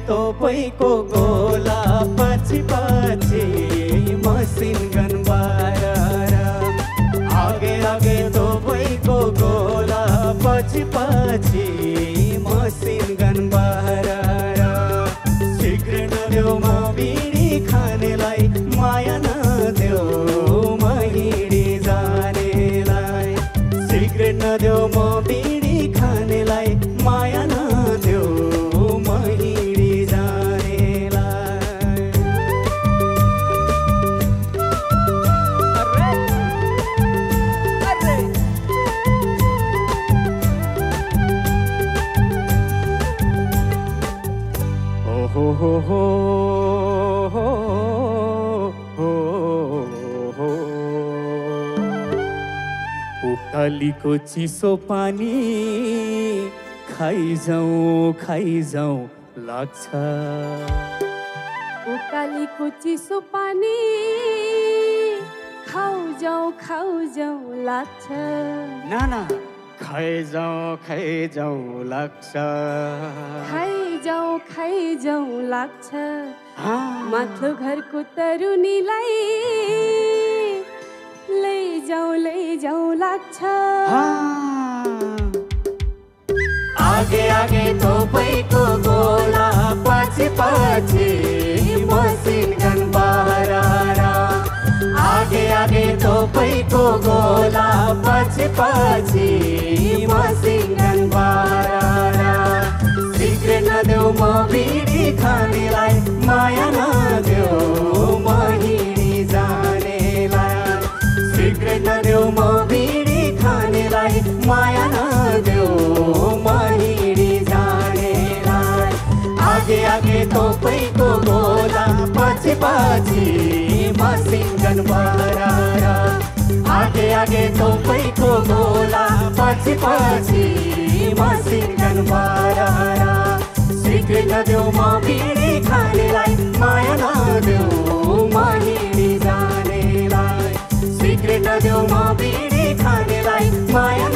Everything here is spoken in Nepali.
तोपैको गोला पछि पछि मसिन गन बारेर आगे आगे तोपैको गोला पछि पछि मसिन गन बारेर सिगरेट नदेऊ म बिडी खानेलाई माया नदेऊ म हिँडी जानेलाई सिगरेट नदेऊ म बिडी खानेलाई माया नदेऊ म हिँडी जानेलाई। हो हो हो उकालीको चिसो पानी खाइजाउँ लाग्छ। उकालीको चिसो पानी खाउजाउँ लाग्छ। नाना खाइजाउँ लाग्छ। खाइजाउँ लाग्छ। माथिल्लो घरको तरुनीलाई लैजाउँ लाग्छ। आगे आगे तोपैको गोला पछि पछि मसिन गन बारेर आगे आगे तोपैको गोला पछि पछि मसिन गन बारेर सिगरेट नदेऊ म बिडी खानेलाई माया नदेऊ म हिँडी जानेलाई सिगरेट नदेऊ म बिडी खानेलाई माया नदेऊ म हिँडी जानेलाई आगे आगे तोपैको गोला पछि पछि मसिन गन बारेर आगे आगे तोपैको गोला पछि पछि मसिन गन बारेर सिगरेट नदेऊ म बिडी खानेलाई माया नदेऊ म हिँडी जानेलाई सिगरेट नदेऊ म बिडी खानेलाई माया